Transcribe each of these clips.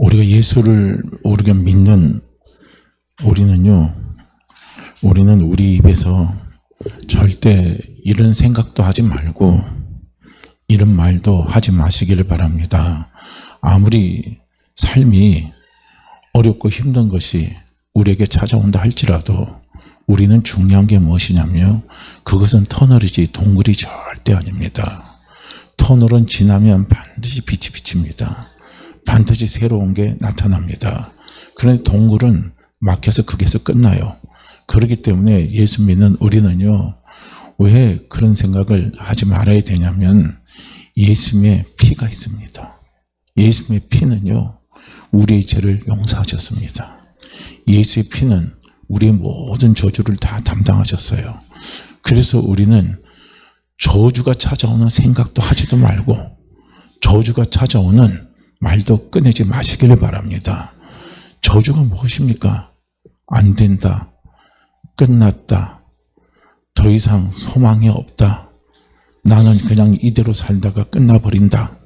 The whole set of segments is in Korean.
우리가 예수를 우리가 믿는 우리는 우리 입에서 절대 이런 생각도 하지 말고 이런 말도 하지 마시기를 바랍니다. 아무리 삶이 어렵고 힘든 것이 우리에게 찾아온다 할지라도 우리는 중요한 게 무엇이냐면요, 그것은 터널이지 동굴이 절대 아닙니다. 터널은 지나면 반드시 빛이 비칩니다. 반드시 새로운 게 나타납니다. 그런데 동굴은 막혀서 거기서 끝나요. 그렇기 때문에 예수 믿는 우리는요, 왜 그런 생각을 하지 말아야 되냐면 예수님의 피가 있습니다. 예수님의 피는요, 우리의 죄를 용서하셨습니다. 예수의 피는 우리의 모든 저주를 다 담당하셨어요. 그래서 우리는 저주가 찾아오는 생각도 하지도 말고 저주가 찾아오는 말도 꺼내지 마시기를 바랍니다. 저주가 무엇입니까? 안 된다, 끝났다, 더 이상 소망이 없다, 나는 그냥 이대로 살다가 끝나버린다,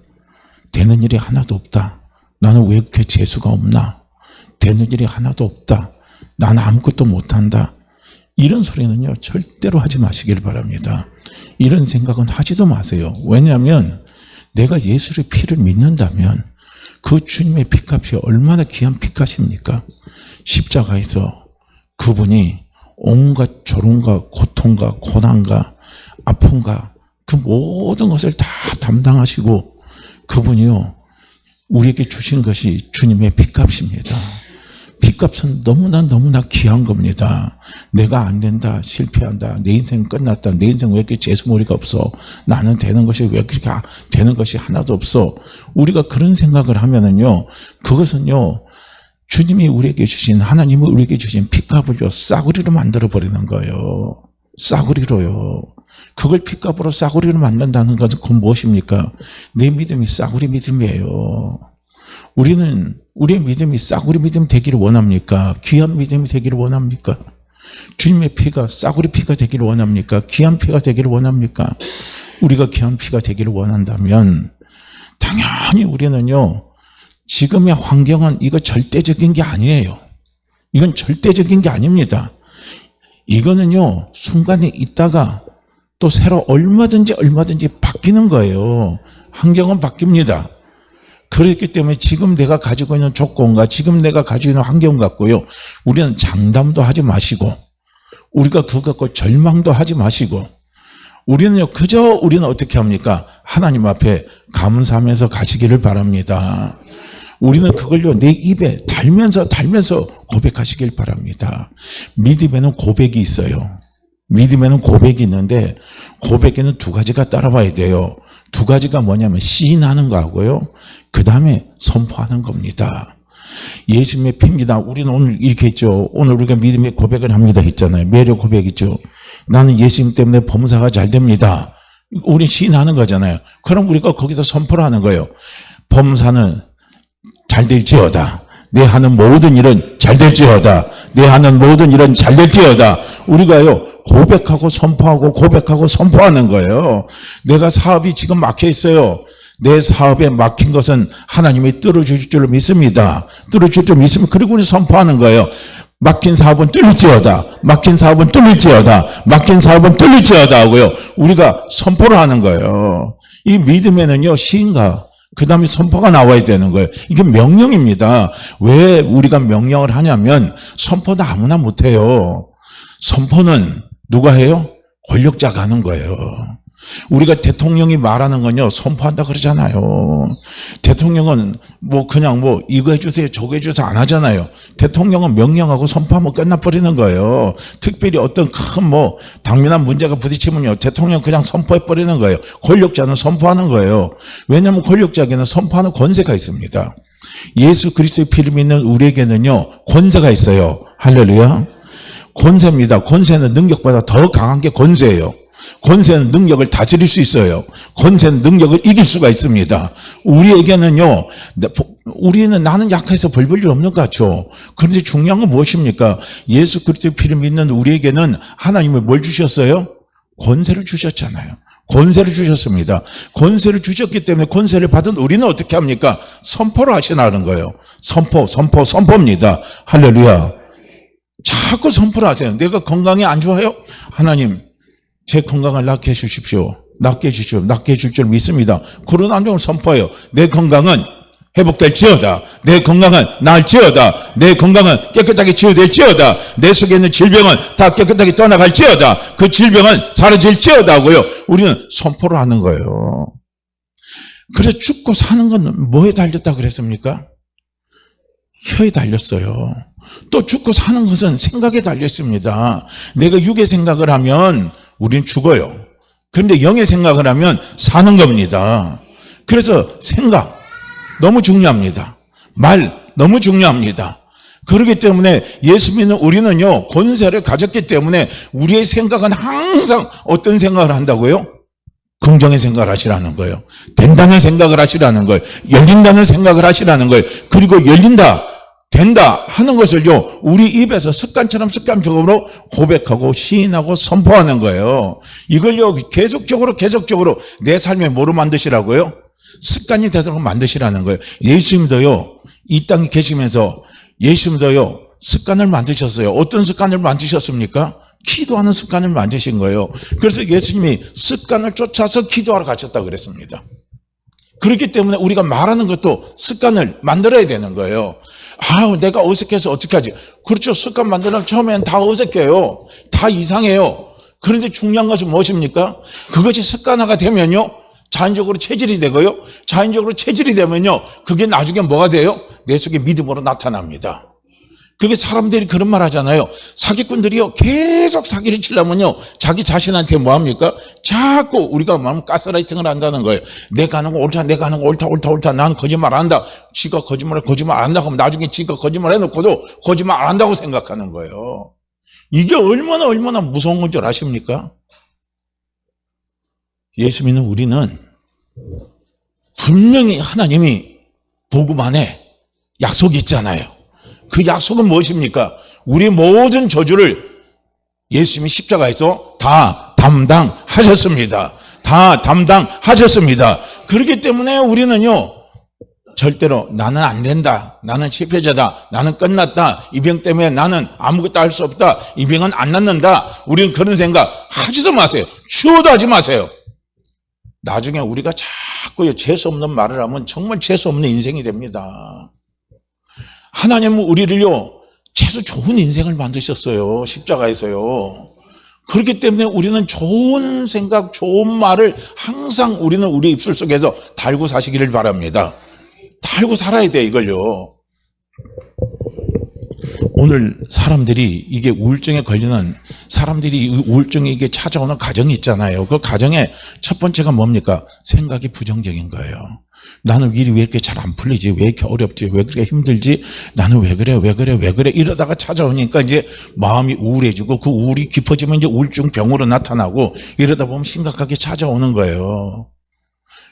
되는 일이 하나도 없다, 나는 왜 이렇게 재수가 없나, 되는 일이 하나도 없다, 나는 아무것도 못한다, 이런 소리는요 절대로 하지 마시길 바랍니다. 이런 생각은 하지도 마세요. 왜냐하면 내가 예수의 피를 믿는다면 그 주님의 피값이 얼마나 귀한 피값입니까? 십자가에서 그분이 온갖 조롱과 고통과 고난과 아픔과 그 모든 것을 다 담당하시고 그분이요 우리에게 주신 것이 주님의 피값입니다. 피값은 너무나 귀한 겁니다. 내가 안 된다, 실패한다, 내 인생 끝났다, 내 인생 왜 이렇게 재수머리가 없어, 나는 되는 것이 왜 그렇게 되는 것이 하나도 없어, 우리가 그런 생각을 하면은요, 그것은요 주님이 우리에게 주신, 하나님이 우리에게 주신 피값을요 싸구리로 만들어 버리는 거예요. 싸구리로요. 그걸 피값으로 싸구리로 만든다는 것은 그건 무엇입니까? 내 믿음이 싸구리 믿음이에요. 우리는 우리의 믿음이 싸구리 믿음 되기를 원합니까? 귀한 믿음이 되기를 원합니까? 주님의 피가 싸구리 피가 되기를 원합니까? 귀한 피가 되기를 원합니까? 우리가 귀한 피가 되기를 원한다면 당연히 우리는요 지금의 환경은 이거 절대적인 게 아니에요. 이건 절대적인 게 아닙니다. 이거는요 순간에 있다가 또 새로 얼마든지 바뀌는 거예요. 환경은 바뀝니다. 그렇기 때문에 지금 내가 가지고 있는 조건과 지금 내가 가지고 있는 환경 갖고요 우리는 장담도 하지 마시고 우리가 그거 갖고 절망도 하지 마시고 우리는요 그저 우리는 어떻게 합니까? 하나님 앞에 감사하면서 가시기를 바랍니다. 우리는 그걸요 내 입에 달면서 고백하시길 바랍니다. 믿음에는 고백이 있어요. 믿음에는 고백이 있는데 고백에는 두 가지가 따라와야 돼요. 두 가지가 뭐냐면 시인하는 거하고요 그 다음에 선포하는 겁니다. 예수님의 피입니다. 우리는 오늘 이렇게 했죠. 오늘 우리가 믿음의 고백을 합니다 했잖아요. 매력 고백이죠. 나는 예수님 때문에 범사가 잘 됩니다. 우리 시인하는 거잖아요. 그럼 우리가 거기서 선포를 하는 거예요. 범사는 잘 될지어다. 내 하는 모든 일은 잘 될지어다. 내 하는 모든 일은 잘 될지어다. 우리가요 고백하고 선포하는 거예요. 내가 사업이 지금 막혀 있어요. 내 사업에 막힌 것은 하나님이 뚫어주실 줄 믿습니다. 뚫어줄 줄 믿습니다. 그리고 우리 선포하는 거예요. 막힌 사업은 뚫릴지어다. 막힌 사업은 뚫릴지어다. 막힌 사업은 뚫릴지어다 하고요. 우리가 선포를 하는 거예요. 이 믿음에는요 시인과 그 다음에 선포가 나와야 되는 거예요. 이게 명령입니다. 왜 우리가 명령을 하냐면 선포도 아무나 못해요. 선포는 누가 해요? 권력자가 하는 거예요. 우리가 대통령이 말하는 건요 선포한다 그러잖아요. 대통령은 그냥 이거 해주세요 저거 해주세요 안 하잖아요. 대통령은 명령하고 선포하면 끝나버리는 거예요. 특별히 어떤 큰 당면한 문제가 부딪히면요 대통령 그냥 선포해버리는 거예요. 권력자는 선포하는 거예요. 왜냐하면 권력자에게는 선포하는 권세가 있습니다. 예수 그리스도의 피를 믿는 우리에게는요 권세가 있어요. 할렐루야. 권세입니다. 권세는 능력보다 더 강한 게 권세예요. 권세는 능력을 다스릴 수 있어요. 권세는 능력을 이길 수가 있습니다. 우리에게는요 우리는 나는 약해서 벌 볼 일 없는 것 같죠. 그런데 중요한 건 무엇입니까? 예수 그리스도의 피를 믿는 우리에게는 하나님이 뭘 주셨어요? 권세를 주셨잖아요. 권세를 주셨습니다. 권세를 주셨기 때문에 권세를 받은 우리는 어떻게 합니까? 선포를 하시라는 거예요. 선포입니다. 할렐루야. 자꾸 선포를 하세요. 내가 건강이 안 좋아요? 하나님, 제 건강을 낫게 해주십시오. 낫게 해주십시오. 낫게 해줄 줄 믿습니다. 그런 안정을 선포해요. 내 건강은 회복될지어다. 내 건강은 나을지어다. 내 건강은 깨끗하게 치유될지어다. 내 속에 있는 질병은 다 깨끗하게 떠나갈지어다. 그 질병은 사라질지어다 하고요. 우리는 선포를 하는 거예요. 그래서 죽고 사는 건 뭐에 달렸다 그랬습니까? 혀에 달렸어요. 또 죽고 사는 것은 생각에 달렸습니다. 내가 육의 생각을 하면 우린 죽어요. 그런데 영의 생각을 하면 사는 겁니다. 그래서 생각 너무 중요합니다. 말 너무 중요합니다. 그렇기 때문에 예수 믿는 우리는요, 권세를 가졌기 때문에 우리의 생각은 항상 어떤 생각을 한다고요? 긍정의 생각을 하시라는 거예요. 된다는 생각을 하시라는 거예요. 열린다는 생각을 하시라는 거예요. 그리고 열린다, 된다 하는 것을요, 우리 입에서 습관적으로 고백하고 시인하고 선포하는 거예요. 이걸요, 계속적으로 내 삶에 뭐로 만드시라고요? 습관이 되도록 만드시라는 거예요. 예수님도요, 이 땅에 계시면서 예수님도요, 습관을 만드셨어요. 어떤 습관을 만드셨습니까? 기도하는 습관을 만드신 거예요. 그래서 예수님이 습관을 쫓아서 기도하러 가셨다고 그랬습니다. 그렇기 때문에 우리가 말하는 것도 습관을 만들어야 되는 거예요. 내가 어색해서 어떻게 하지? 그렇죠. 습관 만들면 처음엔 다 어색해요. 다 이상해요. 그런데 중요한 것은 무엇입니까? 그것이 습관화가 되면요, 자연적으로 체질이 되고요. 자연적으로 체질이 되면요, 그게 나중에 뭐가 돼요? 내 속에 믿음으로 나타납니다. 그게 사람들이 그런 말 하잖아요. 사기꾼들이요, 계속 사기를 치려면요, 자기 자신한테 뭐 합니까? 자꾸 우리가 말하면 가스라이팅을 한다는 거예요. 내가 하는 거 옳다, 내가 하는 거 옳다. 나는 거짓말 안 한다. 지가 거짓말 안 한다고 하면 나중에 지가 거짓말 해놓고도 거짓말 안 한다고 생각하는 거예요. 이게 얼마나 무서운 건 줄 아십니까? 예수 믿는 우리는 분명히 하나님이 복음 안에 약속이 있잖아요. 그 약속은 무엇입니까? 우리 모든 저주를 예수님이 십자가에서 다 담당하셨습니다. 다 담당하셨습니다. 그렇기 때문에 우리는요, 절대로 나는 안 된다, 나는 실패자다, 나는 끝났다, 이 병 때문에 나는 아무것도 할 수 없다, 이 병은 안 낫는다, 우리는 그런 생각 하지도 마세요. 추호도 하지 마세요. 나중에 우리가 자꾸 재수없는 말을 하면 정말 재수없는 인생이 됩니다. 하나님은 우리를요, 재수 좋은 인생을 만드셨어요. 십자가에서요. 그렇기 때문에 우리는 좋은 생각, 좋은 말을 항상 우리는 우리 입술 속에서 달고 사시기를 바랍니다. 달고 살아야 돼, 이걸요. 오늘 사람들이 이게 우울증에 걸리는 사람들이 우울증이 이게 찾아오는 가정이 있잖아요. 그 가정의 첫 번째가 뭡니까? 생각이 부정적인 거예요. 나는 일이 왜 이렇게 잘 안 풀리지? 왜 이렇게 어렵지? 왜 그렇게 힘들지? 나는 왜 그래? 이러다가 찾아오니까 이제 마음이 우울해지고 그 우울이 깊어지면 이제 우울증 병으로 나타나고 이러다 보면 심각하게 찾아오는 거예요.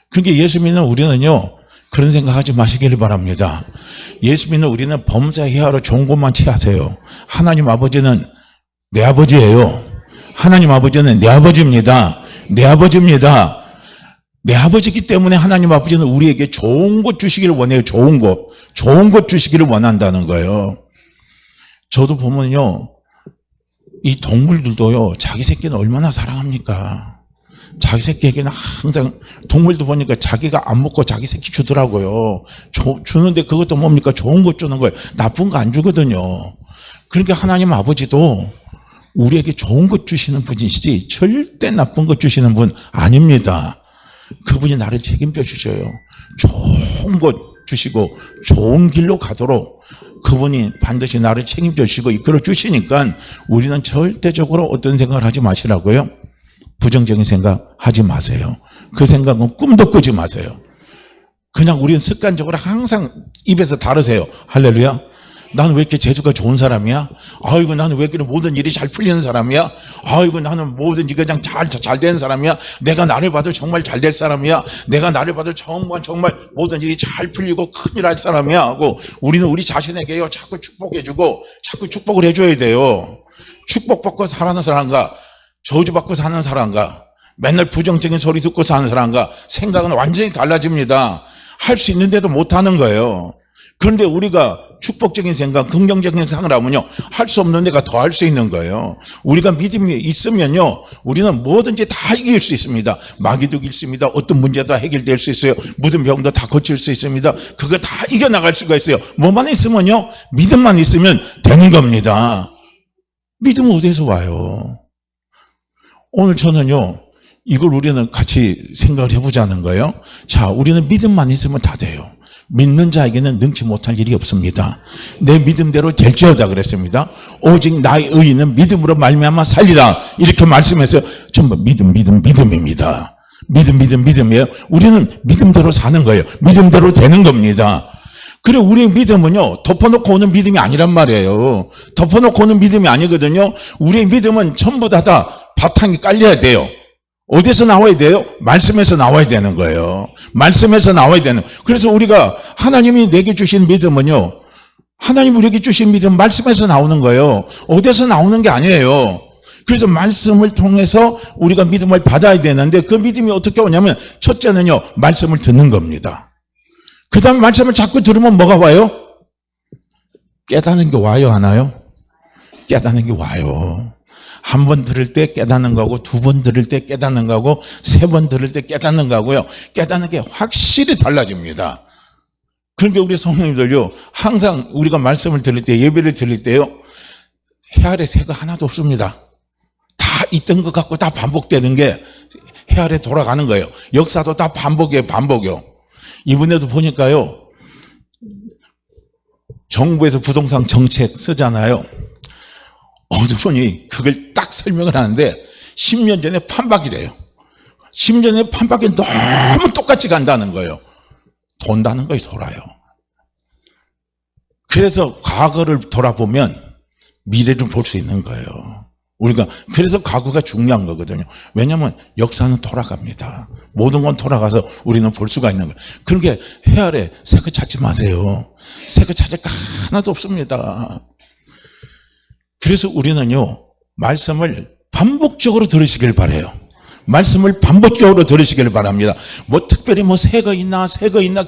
그러니까 예수 믿는 우리는요, 그런 생각하지 마시기를 바랍니다. 예수 믿는 우리는 범사 해하로 좋은 것만 취하세요. 하나님 아버지는 내 아버지예요. 하나님 아버지는 내 아버지입니다. 내 아버지이기 때문에 하나님 아버지는 우리에게 좋은 것 주시기를 원해요. 좋은 것 주시기를 원한다는 거예요. 저도 보면요, 이 동물들도요, 자기 새끼는 얼마나 사랑합니까? 자기 새끼에게는 항상, 동물도 보니까 자기가 안 먹고 자기 새끼 주더라고요. 주는데 그것도 뭡니까? 좋은 것 주는 거예요. 나쁜 거 안 주거든요. 그러니까 하나님 아버지도 우리에게 좋은 것 주시는 분이시지 절대 나쁜 것 주시는 분 아닙니다. 그분이 나를 책임져 주셔요. 좋은 것 주시고 좋은 길로 가도록 그분이 반드시 나를 책임져 주시고 이끌어 주시니까 우리는 절대적으로 어떤 생각을 하지 마시라고요? 부정적인 생각 하지 마세요. 그 생각은 꿈도 꾸지 마세요. 그냥 우리는 습관적으로 항상 입에서 다루세요. 할렐루야. 나는 왜 이렇게 재주가 좋은 사람이야? 아이고, 나는 왜 이렇게 모든 일이 잘 풀리는 사람이야? 아이고, 나는 모든 일이 그냥 잘 되는 사람이야? 내가 나를 봐도 정말 잘 될 사람이야? 내가 나를 봐도 정말 모든 일이 잘 풀리고 큰일 할 사람이야? 하고 우리는 우리 자신에게요, 자꾸 축복해주고 자꾸 축복을 해줘야 돼요. 축복받고 사는 사람과 저주받고 사는 사람과 맨날 부정적인 소리 듣고 사는 사람과 생각은 완전히 달라집니다. 할 수 있는데도 못하는 거예요. 그런데 우리가 축복적인 생각, 긍정적인 생각을 하면요, 할 수 없는 데가 더 할 수 있는 거예요. 우리가 믿음이 있으면요, 우리는 뭐든지 다 이길 수 있습니다. 마귀도 이길 수 있습니다. 어떤 문제도 해결될 수 있어요. 묻은 병도 다 고칠 수 있습니다. 그거 다 이겨나갈 수가 있어요. 뭐만 있으면요, 믿음만 있으면 되는 겁니다. 믿음은 어디서 와요? 오늘 저는요, 이걸 우리는 같이 생각을 해보자는 거예요. 자, 우리는 믿음만 있으면 다 돼요. 믿는 자에게는 능치 못할 일이 없습니다. 내 믿음대로 될지어다 그랬습니다. 오직 나의 의인은 믿음으로 말미암아 살리라, 이렇게 말씀해서 전부 믿음입니다. 믿음이에요. 우리는 믿음대로 사는 거예요. 믿음대로 되는 겁니다. 그래, 우리의 믿음은요, 덮어놓고 오는 믿음이 아니란 말이에요. 덮어놓고 오는 믿음이 아니거든요. 우리의 믿음은 전부 다 바탕이 깔려야 돼요. 어디서 나와야 돼요? 말씀에서 나와야 되는 거예요. 말씀에서 나와야 되는. 그래서 우리가 하나님이 내게 주신 믿음은요, 하나님이 우리에게 주신 믿음 말씀에서 나오는 거예요. 어디서 나오는 게 아니에요. 그래서 말씀을 통해서 우리가 믿음을 받아야 되는데, 그 믿음이 어떻게 오냐면, 첫째는요, 말씀을 듣는 겁니다. 그 다음에 말씀을 자꾸 들으면 뭐가 와요? 깨닫는 게 와요, 안 와요? 깨닫는 게 와요. 한 번 들을 때 깨닫는 거고, 두 번 들을 때 깨닫는 거고, 세 번 들을 때 깨닫는 거고요. 깨닫는 게 확실히 달라집니다. 그러니까 우리 성도님들요, 항상 우리가 말씀을 들을 때, 예배를 들을 때요, 해 아래 새가 하나도 없습니다. 다 있던 것 같고 다 반복되는 게 해 아래 돌아가는 거예요. 역사도 다 반복이에요. 이번에도 보니까요, 정부에서 부동산 정책 쓰잖아요. 어느 분이 그걸 딱 설명을 하는데 10년 전에 판박이래요. 10년 전에 판박이 너무 똑같이 간다는 거예요. 돈다는 거에 돌아요. 그래서 과거를 돌아보면 미래를 볼 수 있는 거예요. 우리가 그래서 과거가 중요한 거거든요. 왜냐하면 역사는 돌아갑니다. 모든 건 돌아가서 우리는 볼 수가 있는 거예요. 그러니까 해 아래 새거 찾지 마세요. 새거 찾을 거 하나도 없습니다. 그래서 우리는요, 말씀을 반복적으로 들으시길 바라요. 말씀을 반복적으로 들으시길 바랍니다. 뭐 특별히 뭐 새거 있나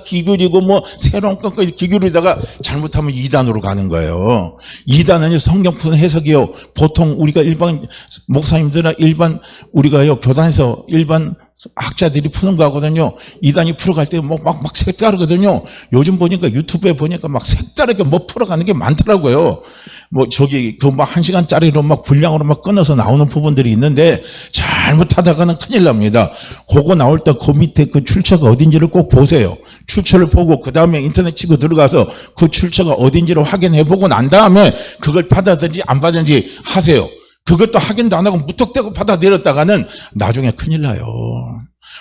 기울이고 뭐 새로운 것까지 기울이다가 잘못하면 2단으로 가는 거예요. 2단은요, 성경 푸는 해석이요. 보통 우리가 일반 목사님들이나 일반 우리가요, 교단에서 일반 학자들이 푸는 거거든요. 2단이 풀어갈 때 막 색다르거든요. 요즘 보니까 유튜브에 보니까 막 색다르게 뭐 풀어가는 게 많더라고요. 뭐 저기 그 막 1시간짜리로 막 분량으로 막 끊어서 나오는 부분들이 있는데, 잘못하다가는 큰일 납니다. 그거 나올 때 그 밑에 그 출처가 어딘지를 꼭 보세요. 출처를 보고 그 다음에 인터넷 치고 들어가서 그 출처가 어딘지를 확인해 보고 난 다음에 그걸 받아들인지 안 받아들인지 하세요. 그것도 확인도 안 하고 무턱대고 받아들였다가는 나중에 큰일 나요.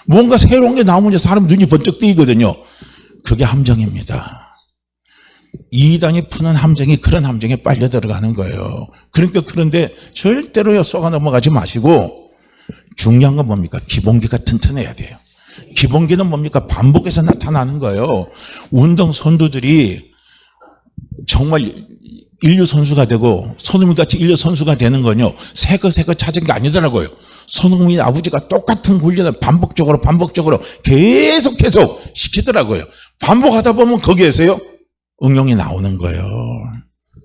뭔가 새로운 게 나오면 사람 눈이 번쩍 뜨이거든요. 그게 함정입니다. 2단이 푸는 함정이 그런 함정에 빨려 들어가는 거예요. 그러니까 그런데 절대로요, 쏘가 넘어가지 마시고, 중요한 건 뭡니까? 기본기가 튼튼해야 돼요. 기본기는 뭡니까? 반복해서 나타나는 거예요. 운동 선수들이 정말 인류 선수가 되고 손흥민 같이 인류 선수가 되는 건요, 새거 찾은 게 아니더라고요. 손흥민 아버지가 똑같은 훈련을 반복적으로 계속 시키더라고요. 반복하다 보면 거기에서요, 응용이 나오는 거예요.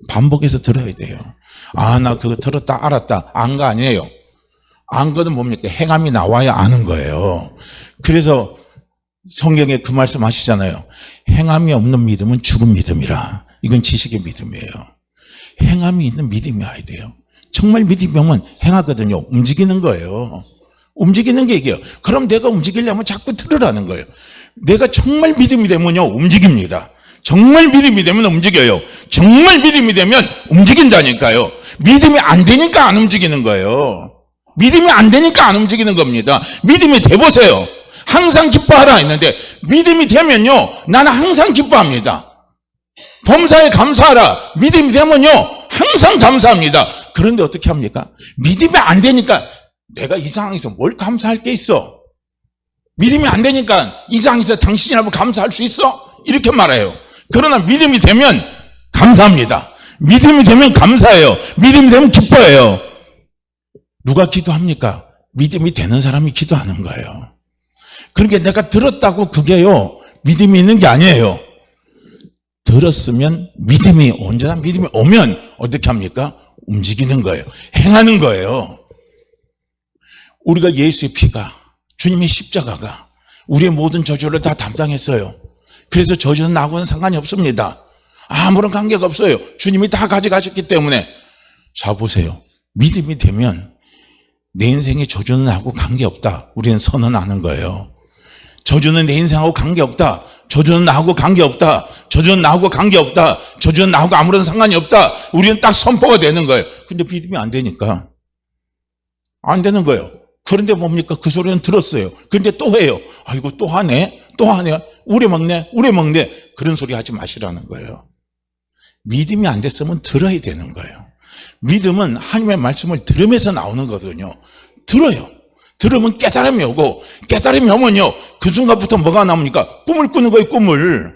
반복해서 들어야 돼요. 아, 나 그거 들었다 알았다. 안 거 아니에요. 안 거는 뭡니까? 행함이 나와야 아는 거예요. 그래서 성경에 그 말씀 하시잖아요. 행함이 없는 믿음은 죽은 믿음이라. 이건 지식의 믿음이에요. 행함이 있는 믿음이 와야 돼요. 정말 믿음이 오면 행하거든요. 움직이는 거예요. 움직이는 게 이게요. 그럼 내가 움직이려면 자꾸 들으라는 거예요. 내가 정말 믿음이 되면요, 움직입니다. 정말 믿음이 되면 움직여요. 정말 믿음이 되면 움직인다니까요. 믿음이 안 되니까 안 움직이는 거예요. 믿음이 안 되니까 안 움직이는 겁니다. 믿음이 돼보세요. 항상 기뻐하라 했는데, 믿음이 되면요, 나는 항상 기뻐합니다. 범사에 감사하라. 믿음이 되면요, 항상 감사합니다. 그런데 어떻게 합니까? 믿음이 안 되니까 내가 이 상황에서 뭘 감사할 게 있어? 믿음이 안 되니까 이 상황에서 당신이라고 감사할 수 있어? 이렇게 말해요. 그러나 믿음이 되면 감사합니다. 믿음이 되면 감사해요. 믿음이 되면 기뻐해요. 누가 기도합니까? 믿음이 되는 사람이 기도하는 거예요. 그러니까 내가 들었다고 그게요, 믿음이 있는 게 아니에요. 들었으면 믿음이, 온전한 믿음이 오면 어떻게 합니까? 움직이는 거예요. 행하는 거예요. 우리가 예수의 피가, 주님의 십자가가 우리의 모든 저주를 다 담당했어요. 그래서 저주는 나하고는 상관이 없습니다. 아무런 관계가 없어요. 주님이 다 가져가셨기 때문에. 자, 보세요. 믿음이 되면 내 인생의 저주는 나하고 관계없다. 우리는 선언하는 거예요. 저주는 내 인생하고 관계없다. 저주는 나하고 관계없다. 저주는 나하고 관계없다. 저주는 나하고 아무런 상관이 없다. 우리는 딱 선포가 되는 거예요. 근데 믿음이 안 되니까 안 되는 거예요. 그런데 뭡니까? 그 소리는 들었어요. 근데 또 해요. 아이고, 또 하네? 또 하네? 우려먹네? 우려먹네? 그런 소리 하지 마시라는 거예요. 믿음이 안 됐으면 들어야 되는 거예요. 믿음은 하나님의 말씀을 들으면서 나오는 거거든요. 들어요. 들으면 깨달음이 오고, 깨달음이 오면요, 그 순간부터 뭐가 나옵니까? 꿈을 꾸는 거예요, 꿈을.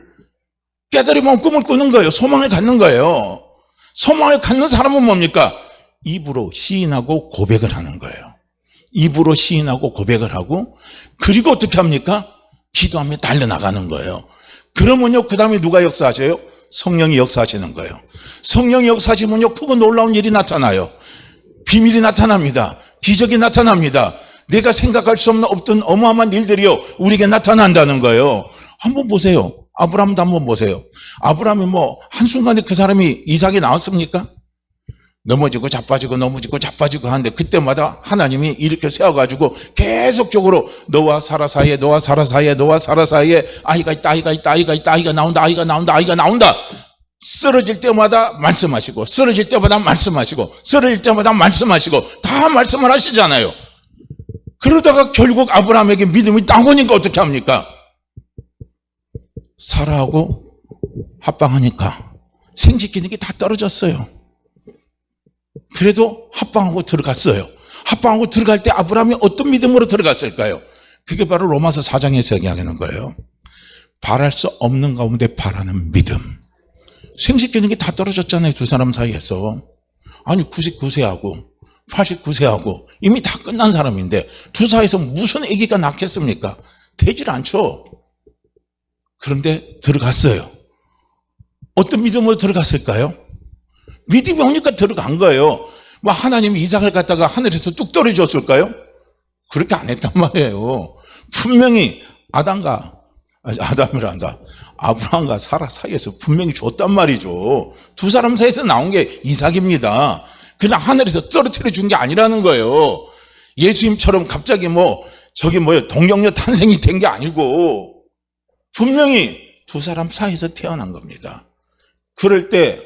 깨달음이 오면 꿈을 꾸는 거예요. 소망을 갖는 거예요. 소망을 갖는 사람은 뭡니까? 입으로 시인하고 고백을 하는 거예요. 입으로 시인하고 고백을 하고, 그리고 어떻게 합니까? 기도하며 달려나가는 거예요. 그러면요, 그 다음에 누가 역사하셔요? 성령이 역사하시는 거예요. 성령이 역사하시면요, 크고 놀라운 일이 나타나요. 비밀이 나타납니다. 기적이 나타납니다. 내가 생각할 수 없는 어떤 어마어마한 일들이요, 우리에게 나타난다는 거예요. 한번 보세요. 아브라함도 한번 보세요. 아브라함이 뭐 한순간에 그 사람이 이삭이 나왔습니까? 넘어지고 자빠지고 넘어지고 자빠지고 하는데, 그때마다 하나님이 이렇게 세워가지고 계속적으로 너와 사라 사이에, 너와 사라 사이에, 너와 사라 사이에 아이가 있다, 아이가 있다, 아이가 있다, 아이가 나온다, 아이가 나온다, 아이가 나온다. 쓰러질 때마다 말씀하시고, 쓰러질 때마다 말씀하시고, 쓰러질 때마다 말씀하시고, 다 말씀을 하시잖아요. 그러다가 결국 아브라함에게 믿음이 딱 오니까 어떻게 합니까? 사라하고 합방하니까 생식 기능이 다 떨어졌어요. 그래도 합방하고 들어갔어요. 합방하고 들어갈 때 아브라함이 어떤 믿음으로 들어갔을까요? 그게 바로 로마서 4장에서 얘기하는 거예요. 바랄 수 없는 가운데 바라는 믿음. 생식 기능이 다 떨어졌잖아요, 두 사람 사이에서. 아니, 99세하고 89세하고 이미 다 끝난 사람인데 두 사이에서 무슨 아기가 낳겠습니까? 되질 않죠. 그런데 들어갔어요. 어떤 믿음으로 들어갔을까요? 믿음이 오니까 들어간 거예요. 뭐 하나님이 이삭을 갖다가 하늘에서 뚝 떨어졌을까요? 그렇게 안 했단 말이에요. 분명히 아담이란다. 아브라함과 사라 사이에서 분명히 줬단 말이죠. 두 사람 사이에서 나온 게 이삭입니다. 그냥 하늘에서 떨어뜨려 준 게 아니라는 거예요. 예수님처럼 갑자기 동정녀 탄생이 된 게 아니고 분명히 두 사람 사이에서 태어난 겁니다. 그럴 때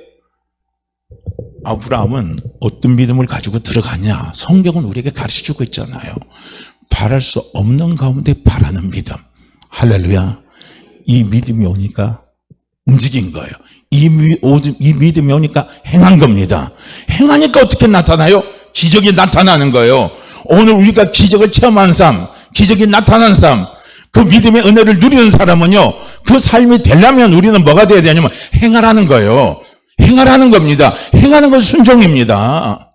아브라함은 어떤 믿음을 가지고 들어갔냐? 성경은 우리에게 가르쳐주고 있잖아요. 바랄 수 없는 가운데 바라는 믿음. 할렐루야. 이 믿음이 오니까 움직인 거예요. 이 믿음이 오니까 행한 겁니다. 행하니까 어떻게 나타나요? 기적이 나타나는 거예요. 오늘 우리가 기적을 체험한 삶, 기적이 나타난 삶, 그 믿음의 은혜를 누리는 사람은요, 그 삶이 되려면 우리는 뭐가 돼야 되냐면 행하라는 거예요. 행하라는 겁니다. 행하는 건 순종입니다.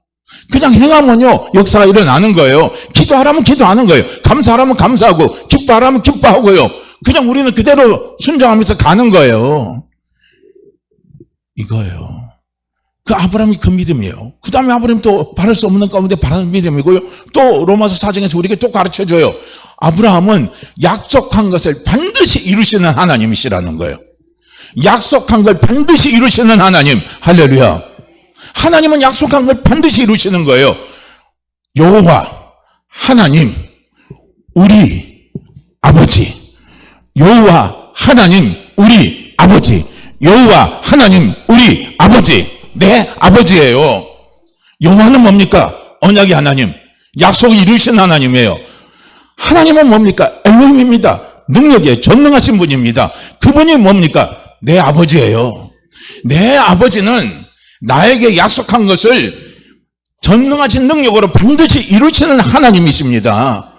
그냥 행하면요, 역사가 일어나는 거예요. 기도하라면 기도하는 거예요. 감사하라면 감사하고, 기뻐하라면 기뻐하고요. 그냥 우리는 그대로 순종하면서 가는 거예요. 이거예요. 그 아브라함이 그 믿음이에요. 그 다음에 아브라함이 또 바랄 수 없는 가운데 바라는 믿음이고요. 또 로마서 4장에서 우리에게 또 가르쳐줘요. 아브라함은 약속한 것을 반드시 이루시는 하나님이시라는 거예요. 약속한 걸 반드시 이루시는 하나님. 할렐루야. 하나님은 약속한 걸 반드시 이루시는 거예요. 여호와 하나님 우리 아버지. 여호와 하나님 우리 아버지. 여호와 하나님 우리 아버지. 내 아버지예요. 여호와는 뭡니까? 언약의 하나님, 약속을 이루신 하나님이에요. 하나님은 뭡니까? 엘로힘입니다. 능력에 전능하신 분입니다. 그분이 뭡니까? 내 아버지예요. 내 아버지는 나에게 약속한 것을 전능하신 능력으로 반드시 이루시는 하나님이십니다.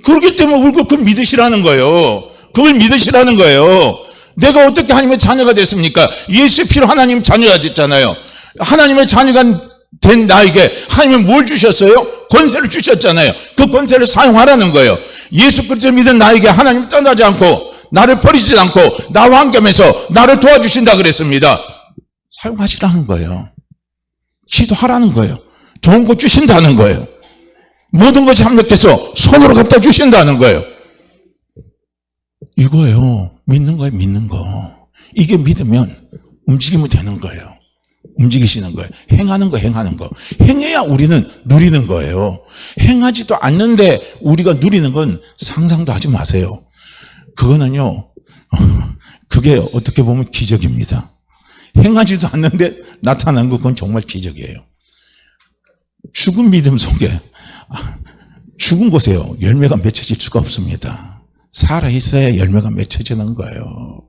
그렇기 때문에 우리가 그걸 믿으시라는 거예요. 그걸 믿으시라는 거예요. 내가 어떻게 하나님의 자녀가 됐습니까? 예수의 피로 하나님 자녀가 됐잖아요. 하나님의 자녀가 된 나에게 하나님은 뭘 주셨어요? 권세를 주셨잖아요. 그 권세를 사용하라는 거예요. 예수 그리스도를 믿은 나에게 하나님 떠나지 않고 나를 버리지 않고 나와 함께하면서 나를 도와주신다 그랬습니다. 사용하시라는 거예요. 기도하라는 거예요. 좋은 거 주신다는 거예요. 모든 것이 합력해서 손으로 갖다 주신다는 거예요. 이거예요. 믿는 거예요. 믿는 거. 이게 믿으면 움직이면 되는 거예요. 움직이시는 거예요. 행하는 거, 행하는 거. 행해야 우리는 누리는 거예요. 행하지도 않는데 우리가 누리는 건 상상도 하지 마세요. 그거는요, 그게 어떻게 보면 기적입니다. 행하지도 않는데 나타난 거, 그건 정말 기적이에요. 죽은 믿음 속에, 죽은 곳에요, 열매가 맺혀질 수가 없습니다. 살아있어야 열매가 맺혀지는 거예요.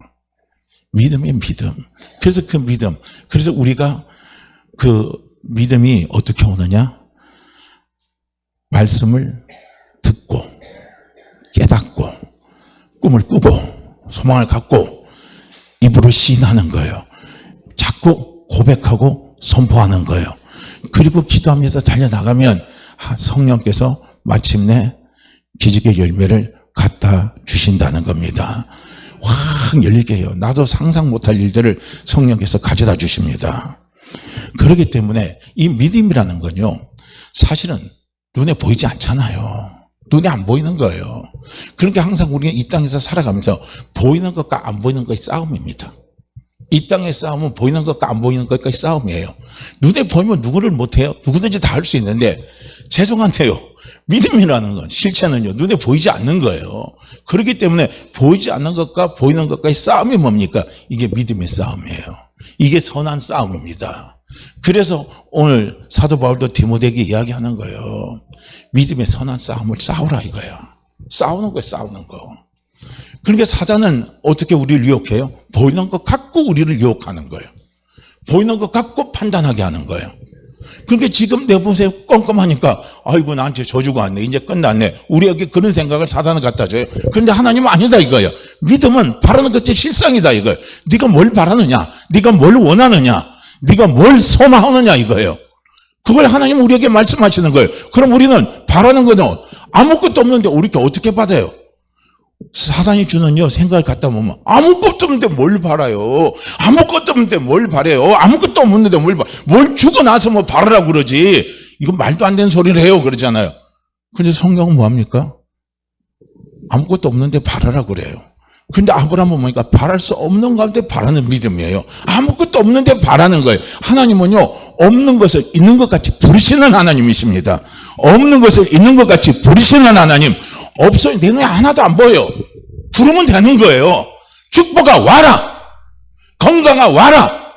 믿음이 믿음. 그래서 그 믿음, 그래서 우리가 그 믿음이 어떻게 오느냐? 말씀을 듣고 깨닫고 꿈을 꾸고 소망을 갖고 입으로 시인하는 거예요. 자꾸 고백하고 선포하는 거예요. 그리고 기도하면서 달려나가면 성령께서 마침내 기적의 열매를 갖다 주신다는 겁니다. 확 열리게 해요. 나도 상상 못할 일들을 성령께서 가져다 주십니다. 그렇기 때문에 이 믿음이라는 건요, 사실은 눈에 보이지 않잖아요. 눈에 안 보이는 거예요. 그러니까 항상 우리가 이 땅에서 살아가면서 보이는 것과 안 보이는 것의 싸움입니다. 이 땅의 싸움은 보이는 것과 안 보이는 것과의 싸움이에요. 눈에 보이면 누구를 못해요? 누구든지 다 할 수 있는데, 죄송한데요, 믿음이라는 건, 실체는요, 눈에 보이지 않는 거예요. 그렇기 때문에 보이지 않는 것과 보이는 것과의 싸움이 뭡니까? 이게 믿음의 싸움이에요. 이게 선한 싸움입니다. 그래서 오늘 사도 바울도 디모데에게 이야기하는 거예요. 믿음의 선한 싸움을 싸우라 이거야. 싸우는 거예요, 싸우는 거. 그러니까 사단은 어떻게 우리를 유혹해요? 보이는 것 갖고 우리를 유혹하는 거예요. 보이는 것 갖고 판단하게 하는 거예요. 그러니까 지금 내보세요. 껌껌하니까 아이고 나한테 저주가 왔네. 이제 끝났네. 우리에게 그런 생각을 사단은 갖다 줘요. 그런데 하나님은 아니다 이거예요. 믿음은 바라는 것이 실상이다 이거예요. 네가 뭘 바라느냐, 네가 뭘 원하느냐, 네가 뭘 소망하느냐 이거예요. 그걸 하나님은 우리에게 말씀하시는 거예요. 그럼 우리는 바라는 거는 아무것도 없는데 우리께 어떻게 받아요? 사단이 주는요, 생각을 갖다 보면 아무것도 없는데 뭘 바라요? 아무것도 없는데 뭘 바래요? 아무것도 없는데 뭘 주고 나서 뭐 바라라고 그러지? 이건 말도 안 되는 소리를 해요 그러잖아요. 근데 성경은 뭐합니까? 아무것도 없는데 바라라고 그래요. 근데 아브라함은 뭐니까 바랄 수 없는 가운데 바라는 믿음이에요. 아무것도 없는데 바라는 거예요. 하나님은요, 없는 것을 있는 것 같이 부르시는 하나님이십니다. 없는 것을 있는 것 같이 부르시는 하나님. 없어요. 내 눈에 하나도 안 보여. 부르면 되는 거예요. 축복아 와라. 건강아 와라.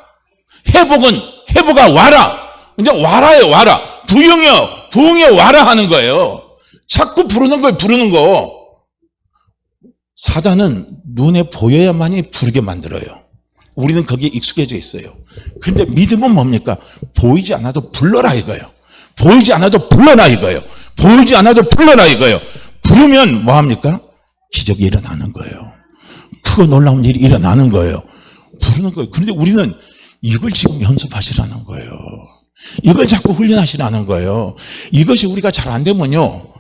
회복아 와라. 이제 와라요, 와라. 부흥이요 와라 하는 거예요. 자꾸 부르는 거예요, 부르는 거. 사단은 눈에 보여야만이 부르게 만들어요. 우리는 거기에 익숙해져 있어요. 그런데 믿음은 뭡니까? 보이지 않아도 불러라 이거예요. 보이지 않아도 불러라 이거예요. 보이지 않아도 불러라 이거예요. 부르면 뭐합니까? 기적이 일어나는 거예요. 크고 놀라운 일이 일어나는 거예요. 부르는 거예요. 그런데 우리는 이걸 지금 연습하시라는 거예요. 이걸 자꾸 훈련하시라는 거예요. 이것이 우리가 잘 안 되면요,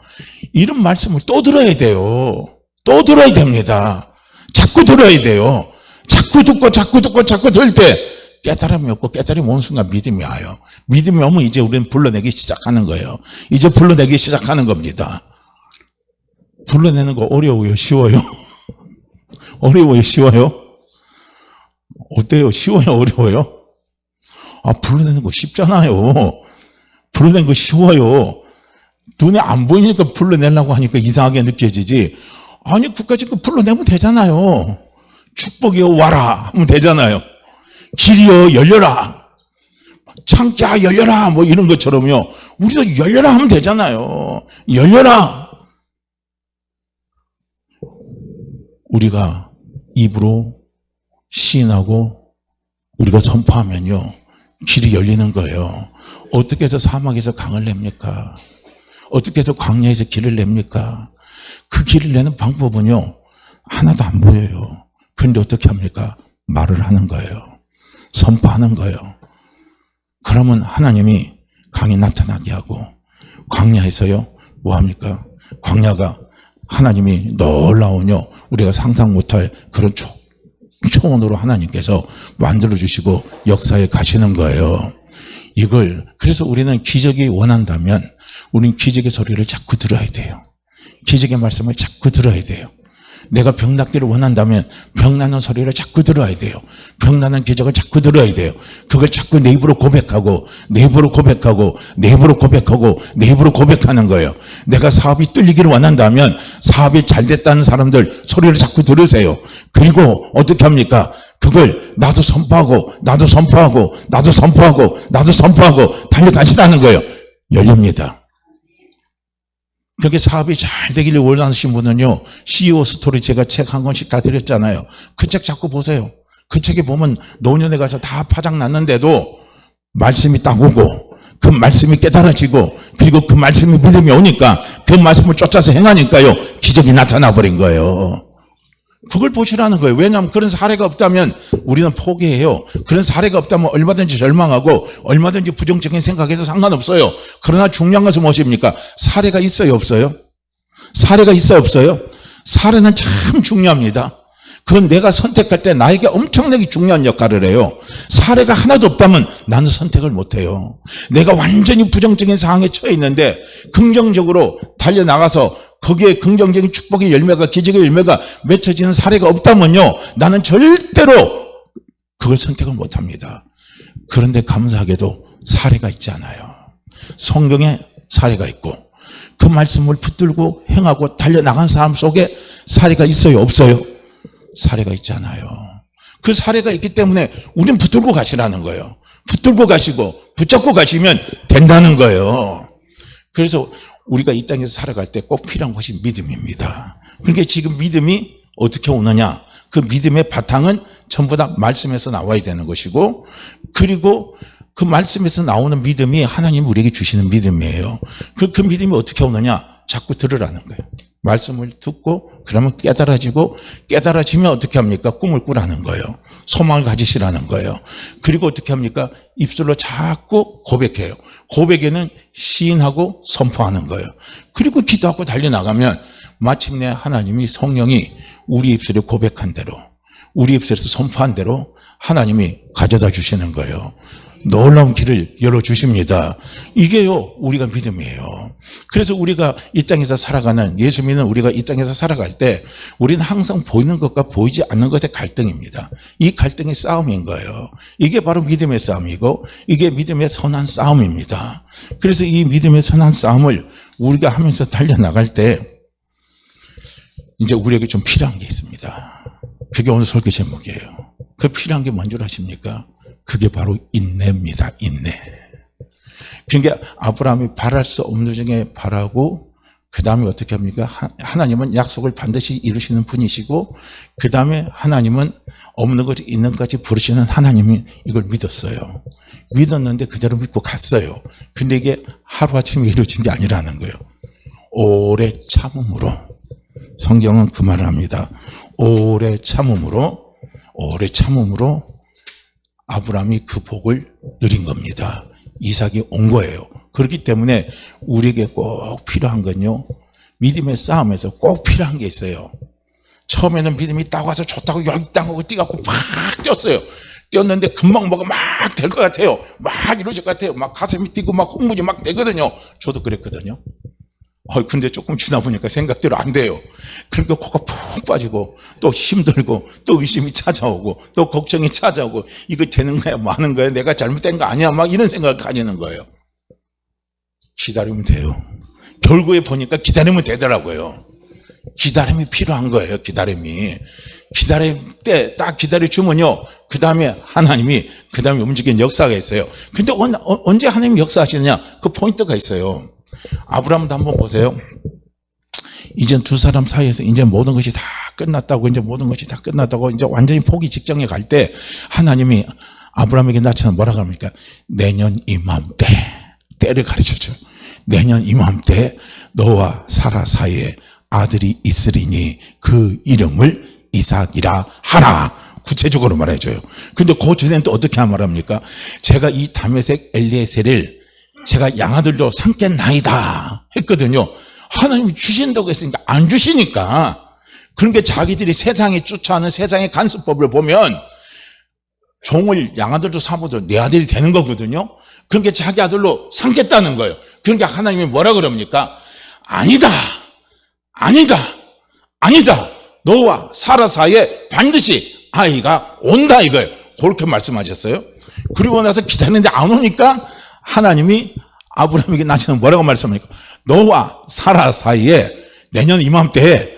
이런 말씀을 또 들어야 돼요. 또 들어야 됩니다. 자꾸 들어야 돼요. 자꾸 듣고 들을 때 깨달음이 없고, 깨달음이 오는 순간 믿음이 와요. 믿음이 오면 이제 우리는 불러내기 시작하는 거예요. 이제 불러내기 시작하는 겁니다. 불러내는 거 어려워요, 쉬워요? 어려워요, 쉬워요? 어때요? 쉬워요, 어려워요? 불러내는 거 쉽잖아요. 불러내는 거 쉬워요. 눈에 안 보이니까 불러내려고 하니까 이상하게 느껴지지. 아니, 그까짓 거 불러내면 되잖아요. 축복이여 와라 하면 되잖아요. 길이여 열려라. 창기야 열려라. 뭐 이런 것처럼요. 우리도 열려라 하면 되잖아요. 열려라. 우리가 입으로 시인하고 우리가 선포하면요, 길이 열리는 거예요. 어떻게 해서 사막에서 강을 냅니까? 어떻게 해서 광야에서 길을 냅니까? 그 길을 내는 방법은요, 하나도 안 보여요. 그런데 어떻게 합니까? 말을 하는 거예요. 선포하는 거예요. 그러면 하나님이 강이 나타나게 하고 광야에서요, 뭐합니까? 광야가 하나님이 놀라운요, 우리가 상상 못할 그런 초원으로 하나님께서 만들어주시고 역사에 가시는 거예요. 이걸, 그래서 우리는 기적이 원한다면 우리는 기적의 소리를 자꾸 들어야 돼요. 기적의 말씀을 자꾸 들어야 돼요. 내가 병 낫기를 원한다면 병 나는 소리를 자꾸 들어야 돼요. 병 나는 기적을 자꾸 들어야 돼요. 그걸 자꾸 내 입으로 고백하고 내 입으로 고백하고 내 입으로 고백하고 내 입으로 고백하는 거예요. 내가 사업이 뚫리기를 원한다면 사업이 잘 됐다는 사람들 소리를 자꾸 들으세요. 그리고 어떻게 합니까? 그걸 나도 선포하고 나도 선포하고 나도 선포하고 나도 선포하고 달려가시라는 거예요. 열립니다. 그렇게 사업이 잘 되기를 원하시는 분은요, CEO 스토리 제가 책 한 권씩 다 드렸잖아요. 그 책 자꾸 보세요. 그 책에 보면 노년에 가서 다 파장 났는데도 말씀이 딱 오고 그 말씀이 깨달아지고 그리고 그 말씀이 믿음이 오니까 그 말씀을 쫓아서 행하니까요, 기적이 나타나 버린 거예요. 그걸 보시라는 거예요. 왜냐하면 그런 사례가 없다면 우리는 포기해요. 그런 사례가 없다면 얼마든지 절망하고 얼마든지 부정적인 생각해서 상관없어요. 그러나 중요한 것은 무엇입니까? 사례가 있어요, 없어요? 사례가 있어요, 없어요? 사례는 참 중요합니다. 그건 내가 선택할 때 나에게 엄청나게 중요한 역할을 해요. 사례가 하나도 없다면 나는 선택을 못해요. 내가 완전히 부정적인 상황에 처해 있는데 긍정적으로 달려나가서 거기에 긍정적인 축복의 열매가, 기적의 열매가 맺혀지는 사례가 없다면요, 나는 절대로 그걸 선택을 못합니다. 그런데 감사하게도 사례가 있지 않아요. 성경에 사례가 있고 그 말씀을 붙들고 행하고 달려나간 사람 속에 사례가 있어요, 없어요? 사례가 있잖아요. 그 사례가 있기 때문에 우리는 붙들고 가시라는 거예요. 붙들고 가시고 붙잡고 가시면 된다는 거예요. 그래서 우리가 이 땅에서 살아갈 때 꼭 필요한 것이 믿음입니다. 그러니까 지금 믿음이 어떻게 오느냐? 그 믿음의 바탕은 전부 다 말씀에서 나와야 되는 것이고, 그리고 그 말씀에서 나오는 믿음이 하나님 우리에게 주시는 믿음이에요. 그 믿음이 어떻게 오느냐? 자꾸 들으라는 거예요. 말씀을 듣고 그러면 깨달아지면 어떻게 합니까? 꿈을 꾸라는 거예요. 소망을 가지시라는 거예요. 그리고 어떻게 합니까? 입술로 자꾸 고백해요. 고백에는 시인하고 선포하는 거예요. 그리고 기도하고 달려나가면 마침내 하나님이, 성령이 우리 입술에 고백한 대로, 우리 입술에서 선포한 대로 하나님이 가져다 주시는 거예요. 놀라운 길을 열어주십니다. 이게요, 우리가 믿음이에요. 그래서 우리가 이 땅에서 살아가는, 예수 믿는 우리가 이 땅에서 살아갈 때 우리는 항상 보이는 것과 보이지 않는 것의 갈등입니다. 이 갈등의 싸움인 거예요. 이게 바로 믿음의 싸움이고 이게 믿음의 선한 싸움입니다. 그래서 이 믿음의 선한 싸움을 우리가 하면서 달려나갈 때 이제 우리에게 좀 필요한 게 있습니다. 그게 오늘 설교 제목이에요. 그 필요한 게 뭔 줄 아십니까? 그게 바로 인내입니다. 인내. 그러니까 아브라함이 바랄 수 없는 중에 바라고, 그 다음에 어떻게 합니까? 하나님은 약속을 반드시 이루시는 분이시고, 그 다음에 하나님은 없는 것이 있는 것까지 부르시는 하나님이 이걸 믿었어요. 믿었는데 그대로 믿고 갔어요. 근데 이게 하루아침에 이루어진 게 아니라는 거예요. 오래 참음으로. 성경은 그 말을 합니다. 오래 참음으로 아브라함이 그 복을 누린 겁니다. 이삭이 온 거예요. 그렇기 때문에 우리에게 꼭 필요한 건요, 믿음의 싸움에서 꼭 필요한 게 있어요. 처음에는 믿음이 딱 와서 좋다고 여기 땅하고 뛰갖고 팍 뛰었어요. 뛰었는데 금방 뭐가 막 될 것 같아요. 막 이루어질 것 같아요. 막 가슴이 뛰고 막 흥분이 막 되거든요. 저도 그랬거든요. 근데 조금 지나 보니까 생각대로 안 돼요. 그러니까 코가 푹 빠지고 또 힘들고 또 의심이 찾아오고 또 걱정이 찾아오고, 이거 되는 거야 마는 거야, 내가 잘못된 거 아니야, 막 이런 생각을 가지는 거예요. 기다리면 돼요. 결국에 보니까 기다리면 되더라고요. 기다림이 필요한 거예요. 기다림 때 딱 기다려주면요, 그 다음에 하나님이 그 다음에 움직이는 역사가 있어요. 근데 언제 하나님이 역사하시느냐, 그 포인트가 있어요. 아브라함도 한번 보세요. 이제 두 사람 사이에서 이제 모든 것이 다 끝났다고, 이제 완전히 포기 직전에 갈 때 하나님이 아브라함에게 나타나서 뭐라고 합니까? 내년 이맘때, 때를 가르쳐줘요. 내년 이맘때 너와 사라 사이에 아들이 있으리니 그 이름을 이삭이라 하라. 구체적으로 말해줘요. 근데 그 전에는 또 어떻게 말합니까? 제가 이 다메섹 엘리에셀을 제가 양아들도 삼겠나이다 했거든요. 하나님이 주신다고 했으니까 안 주시니까. 그러니까 자기들이 세상에 쫓아하는 세상의 간수법을 보면 종을 양아들도 삼아도 내 아들이 되는 거거든요. 그러니까 자기 아들로 삼겠다는 거예요. 그러니까 하나님이 뭐라 그럽니까? 아니다, 아니다, 아니다. 너와 사라 사이에 반드시 아이가 온다 이거예요. 그렇게 말씀하셨어요. 그리고 나서 기다리는데 안 오니까 하나님이 아브라함에게 나중에 뭐라고 말씀합니까? 너와 사라 사이에 내년 이맘때에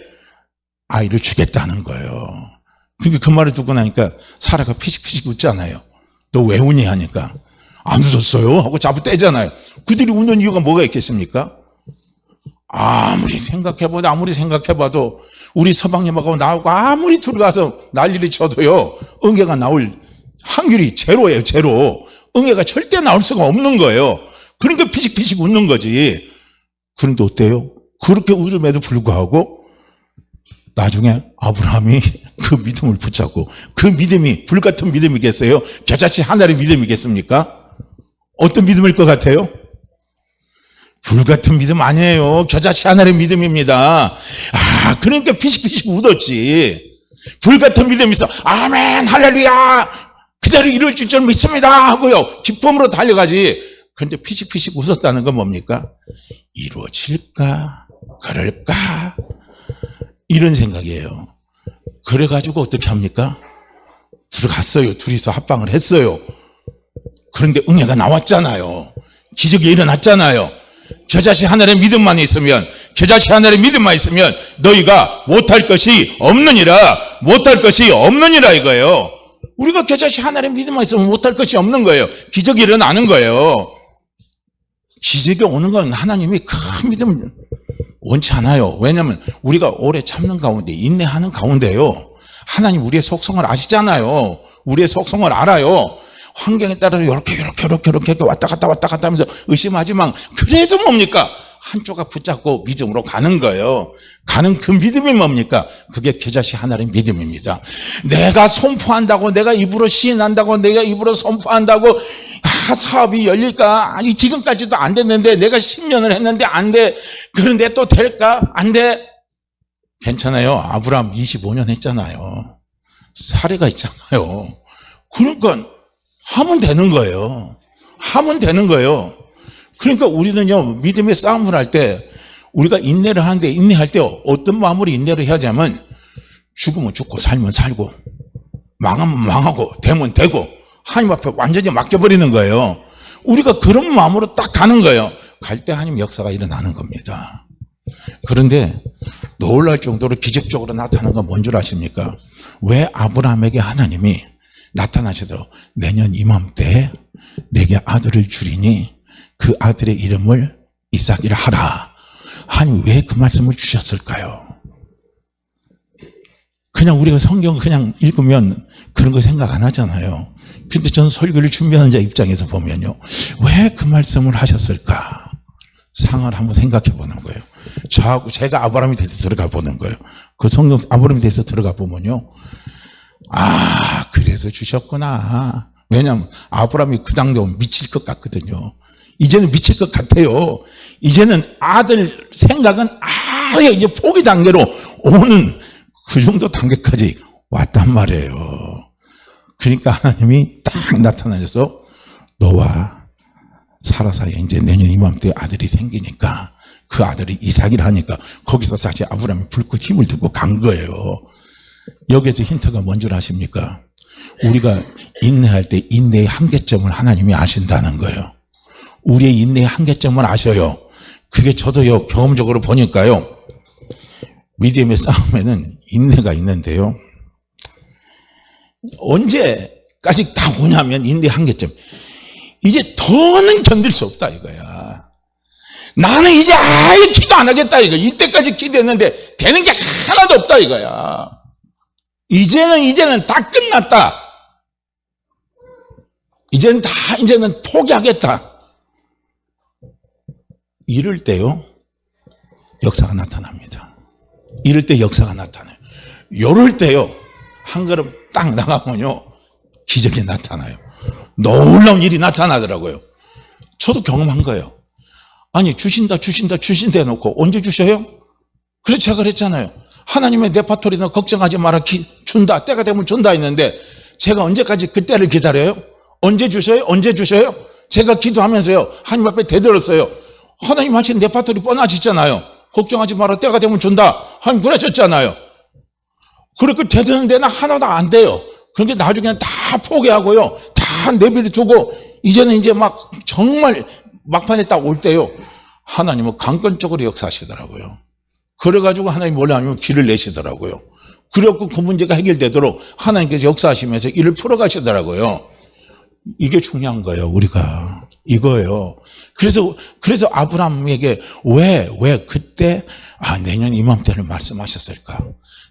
아이를 주겠다는 거예요. 그러니까 그 말을 듣고 나니까 사라가 피식피식 웃잖아요. 너 왜 우니 하니까 안 웃었어요 하고 잡아 떼잖아요. 그들이 웃는 이유가 뭐가 있겠습니까? 아무리 생각해봐도 우리 서방님하고 나하고 아무리 들어가서 난리를 쳐도요, 응애가 나올 확률이 제로예요. 제로. 응애가 절대 나올 수가 없는 거예요. 그러니까 피식피식 웃는 거지. 그런데 어때요? 그렇게 웃음에도 불구하고 나중에 아브라함이 그 믿음을 붙잡고, 그 믿음이 불같은 믿음이겠어요? 겨자씨 하나의 믿음이겠습니까? 어떤 믿음일 것 같아요? 불같은 믿음 아니에요. 겨자씨 하나의 믿음입니다. 그러니까 피식피식 웃었지. 불같은 믿음이 있어. 아멘 할렐루야 그대로 이룰 줄 믿습니다 하고요 기쁨으로 달려가지. 그런데 피식피식 웃었다는 건 뭡니까? 이루어질까? 그럴까? 이런 생각이에요. 그래가지고 어떻게 합니까? 들어갔어요. 둘이서 합방을 했어요. 그런데 응애가 나왔잖아요. 기적이 일어났잖아요. 겨자씨 하나의 믿음만 있으면, 겨자씨 하나의 믿음만 있으면 너희가 못할 것이 없느니라, 못할 것이 없느니라 이거예요. 우리가 겨자씨 하나의 믿음만 있으면 못할 것이 없는 거예요. 기적이 일어나는 거예요. 기적이 오는 건 하나님이 큰 믿음을 원치 않아요. 왜냐하면 우리가 오래 참는 가운데, 인내하는 가운데요, 하나님 우리의 속성을 아시잖아요. 우리의 속성을 알아요. 환경에 따라서 이렇게 왔다 갔다 하면서 의심하지만 그래도 뭡니까? 한쪽가 붙잡고 믿음으로 가는 거예요. 가는 그 믿음이 뭡니까? 그게 겨자씨 하나의 믿음입니다. 내가 선포한다고, 내가 입으로 시인한다고, 내가 입으로 선포한다고 사업이 열릴까? 아니 지금까지도 안 됐는데, 내가 10년을 했는데 안 돼. 그런데 또 될까? 안 돼. 괜찮아요. 아브라함 25년 했잖아요. 사례가 있잖아요. 그러니까 하면 되는 거예요. 하면 되는 거예요. 그러니까 우리는요, 믿음의 싸움을 할 때, 우리가 인내를 하는데, 인내할 때 어떤 마음으로 인내를 해야 하냐면, 죽으면 죽고 살면 살고 망하면 망하고 되면 되고 하나님 앞에 완전히 맡겨버리는 거예요. 우리가 그런 마음으로 딱 가는 거예요. 갈 때 하나님 역사가 일어나는 겁니다. 그런데 놀랄 정도로 기적적으로 나타나는 건 뭔 줄 아십니까? 왜 아브라함에게 하나님이 나타나셔도 내년 이맘때에 내게 아들을 주리니 그 아들의 이름을 이삭이라 하라. 하나님 왜 그 말씀을 주셨을까요? 그냥 우리가 성경 그냥 읽으면 그런 거 생각 안 하잖아요. 근데 저는 설교를 준비하는 자 입장에서 보면요, 왜 그 말씀을 하셨을까? 상을 한번 생각해 보는 거예요. 저하고 제가 아브라함이 돼서 들어가 보는 거예요. 그 성경 아브라함이 돼서 들어가 보면요, 그래서 주셨구나. 왜냐하면 아브라함이 그 당대 오면 미칠 것 같거든요. 이제는 미칠 것 같아요. 이제는 아들 생각은 아예 이제 포기 단계로 오는 그 정도 단계까지 왔단 말이에요. 그러니까 하나님이 딱 나타나셔서 너와 사라 사이에 이제 내년 이맘때 아들이 생기니까 그 아들이 이삭이라 하니까 거기서 다시 아브라함이 불꽃 힘을 두고 간 거예요. 여기에서 힌트가 뭔 줄 아십니까? 우리가 인내할 때 인내의 한계점을 하나님이 아신다는 거예요. 우리의 인내의 한계점을 아셔요. 그게 저도요, 경험적으로 보니까요, 믿음의 싸움에는 인내가 있는데요, 언제까지 다 오냐면 인내의 한계점, 이제 더는 견딜 수 없다 이거야. 나는 이제 아예 기도 안 하겠다 이거. 이때까지 기도했는데 되는 게 하나도 없다 이거야. 이제는 다 끝났다. 이제는 포기하겠다. 이럴 때요, 역사가 나타납니다. 이럴 때 역사가 나타나요. 이럴 때요, 한 걸음 딱 나가면요, 기적이 나타나요. 놀라운 일이 나타나더라고요. 저도 경험한 거예요. 아니 주신다 해놓고 언제 주셔요? 그래서 제가 그랬잖아요. 하나님의 레파토리는 걱정하지 마라, 준다, 때가 되면 준다 했는데 제가 언제까지 그 때를 기다려요? 언제 주셔요? 언제 주셔요? 제가 기도하면서요 하나님 앞에 대들었어요. 하나님 하신 레파토리 뻔하시잖아요. 걱정하지 마라, 때가 되면 준다, 하나님 그러셨잖아요. 그렇게 대드는 데는 하나도 안 돼요. 그러니까 나중에는 다 포기하고요, 다 내버려두고 이제는 이제 막 정말 막판에 딱 올 때요, 하나님은 강권적으로 역사하시더라고요. 그래가지고 하나님 원래 아니면 길을 내시더라고요. 그래갖고 그 문제가 해결되도록 하나님께서 역사하시면서 일을 풀어가시더라고요. 이게 중요한 거예요, 우리가. 이거예요. 그래서 아브라함에게 왜 그때 내년 이맘때를 말씀하셨을까?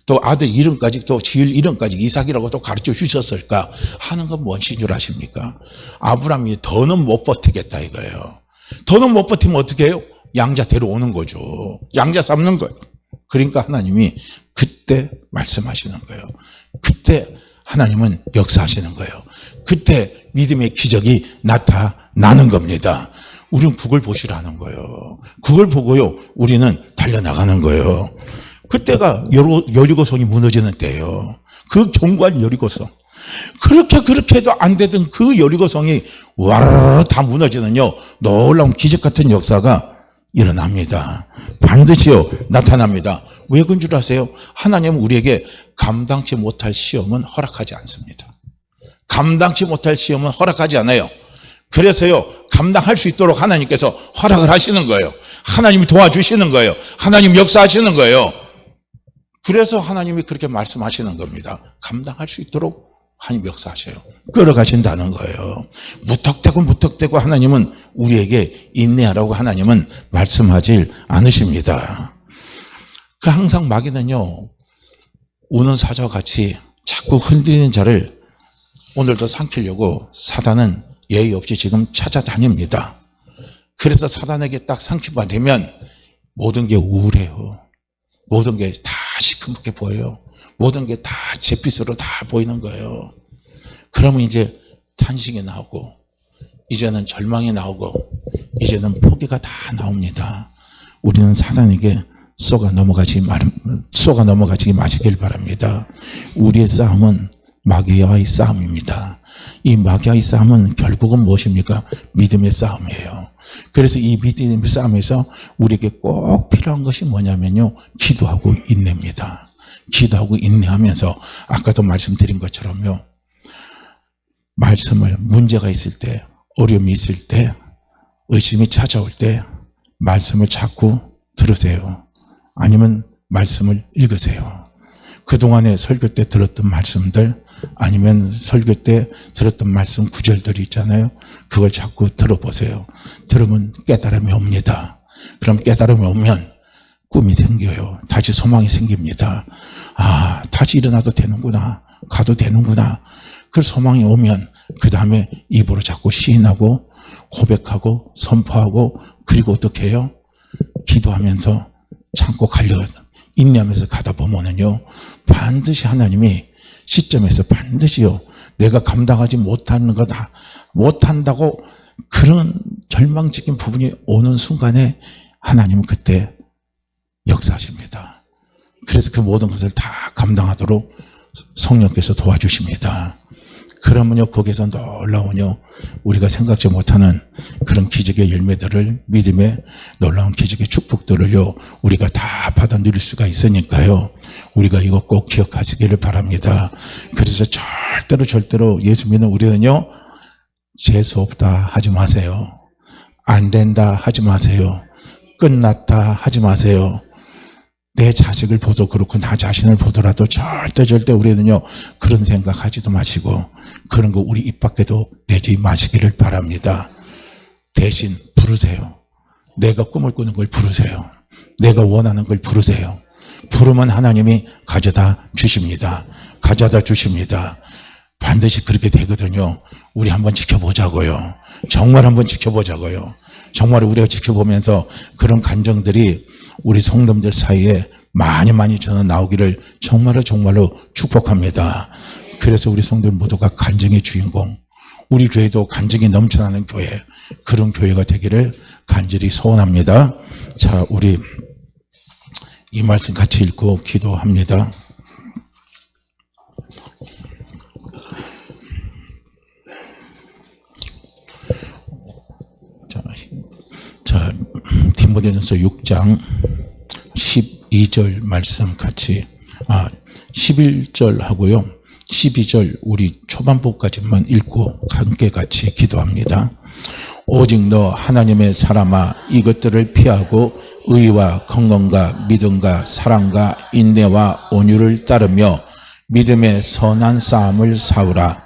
또 아들 이름까지, 또 지을 이름까지 이삭이라고 또 가르쳐 주셨을까 하는 건 무엇인 줄 아십니까? 아브라함이 더는 못 버티겠다 이거예요. 더는 못 버티면 어떻게 해요? 양자 데려오는 거죠. 양자 삼는 거예요. 그러니까 하나님이 그때 말씀하시는 거예요. 그때 하나님은 역사하시는 거예요. 그때 믿음의 기적이 나타나는 겁니다. 우리는 그걸 보시라는 거예요. 그걸 보고요, 우리는 달려나가는 거예요. 그때가 여리고성이 무너지는 때예요. 그 견고한 여리고성. 그렇게 해도 안 되던 그 여리고성이 와르르 다 무너지는요, 놀라운 기적 같은 역사가 일어납니다. 반드시요 나타납니다. 왜 그런 줄 아세요? 하나님은 우리에게 감당치 못할 시험은 허락하지 않습니다. 감당치 못할 시험은 허락하지 않아요. 그래서요, 감당할 수 있도록 하나님께서 허락을 하시는 거예요. 하나님이 도와주시는 거예요. 하나님 역사하시는 거예요. 그래서 하나님이 그렇게 말씀하시는 겁니다. 감당할 수 있도록 하나님 역사하셔요. 끌어가신다는 거예요. 무턱대고 하나님은 우리에게 인내하라고 하나님은 말씀하지 않으십니다. 그 항상 마귀는요, 우는 사자와 같이 자꾸 흔들리는 자를 오늘도 삼키려고 사단은 예의 없이 지금 찾아다닙니다. 그래서 사단에게 딱 삼키만 되면 모든 게 우울해요. 모든 게 다 시커멓게 보여요. 모든 게 다 잿빛으로 다 보이는 거예요. 그러면 이제 탄식이 나오고, 이제는 절망이 나오고, 이제는 포기가 다 나옵니다. 우리는 사단에게 쏘가 넘어가지 마시길 바랍니다. 우리의 싸움은 마귀와의 싸움입니다. 이 마귀와의 싸움은 결국은 무엇입니까? 믿음의 싸움이에요. 그래서 이 믿음의 싸움에서 우리에게 꼭 필요한 것이 뭐냐면요, 기도하고 인내입니다. 기도하고 인내하면서 아까도 말씀드린 것처럼요, 말씀을, 문제가 있을 때, 어려움이 있을 때, 의심이 찾아올 때 말씀을 자꾸 들으세요. 아니면 말씀을 읽으세요. 그동안에 설교 때 들었던 말씀들, 아니면 설교 때 들었던 말씀 구절들이 있잖아요. 그걸 자꾸 들어보세요. 들으면 깨달음이 옵니다. 그럼 깨달음이 오면 꿈이 생겨요. 다시 소망이 생깁니다. 다시 일어나도 되는구나, 가도 되는구나. 그 소망이 오면 그 다음에 입으로 자꾸 시인하고 고백하고 선포하고, 그리고 어떻게 해요? 기도하면서 참고 인내하면서 가다 보면은요, 반드시 하나님이 시점에서 반드시요, 내가 감당하지 못하는 거다, 못한다고 그런 절망적인 부분이 오는 순간에 하나님은 그때 역사하십니다. 그래서 그 모든 것을 다 감당하도록 성령께서 도와주십니다. 그러면요, 거기서 놀라운요, 우리가 생각지 못하는 그런 기적의 열매들을, 믿음의 놀라운 기적의 축복들을요, 우리가 다 받아 누릴 수가 있으니까요, 우리가 이거 꼭 기억하시기를 바랍니다. 그래서 절대로 예수 믿는 우리는요, 재수 없다 하지 마세요. 안 된다 하지 마세요. 끝났다 하지 마세요. 내 자식을 보도 그렇고 나 자신을 보더라도 절대 우리는요, 그런 생각하지도 마시고 그런 거 우리 입 밖에도 내지 마시기를 바랍니다. 대신 부르세요. 내가 꿈을 꾸는 걸 부르세요. 내가 원하는 걸 부르세요. 부르면 하나님이 가져다 주십니다. 반드시 그렇게 되거든요. 우리 한번 지켜보자고요. 정말 한번 지켜보자고요. 정말 우리가 지켜보면서 그런 감정들이 우리 성도들 사이에 많이 저는 나오기를 정말로 축복합니다. 그래서 우리 성도들 모두가 간증의 주인공, 우리 교회도 간증이 넘쳐나는 교회, 그런 교회가 되기를 간절히 소원합니다. 자, 우리 이 말씀 같이 읽고 기도합니다. 자, 디모데전서 6장 12절 말씀 같이 11절 하고요. 12절 우리 초반부까지만 읽고 함께 같이 기도합니다. 오직 너 하나님의 사람아 이것들을 피하고 의와 건강과 믿음과 사랑과 인내와 온유를 따르며 믿음의 선한 싸움을 싸우라.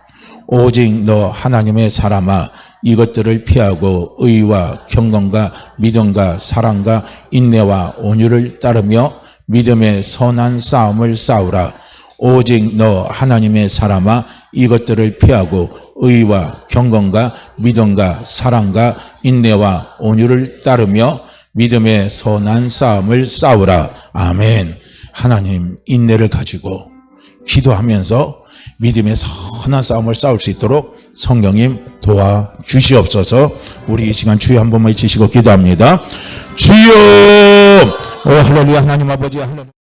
오직 너 하나님의 사람아 이것들을 피하고 의와 경건과 믿음과 사랑과 인내와 온유를 따르며 믿음의 선한 싸움을 싸우라. 오직 너 하나님의 사람아 이것들을 피하고 의와 경건과 믿음과 사랑과 인내와 온유를 따르며 믿음의 선한 싸움을 싸우라. 아멘. 하나님, 인내를 가지고 기도하면서 믿음의 선한 싸움을 싸울 수 있도록 성령님 도와주시옵소서. 우리 이 시간 주여 한 번만 외치시고 기도합니다. 주여! 할렐루야. 하나님 아버지, 할렐루야.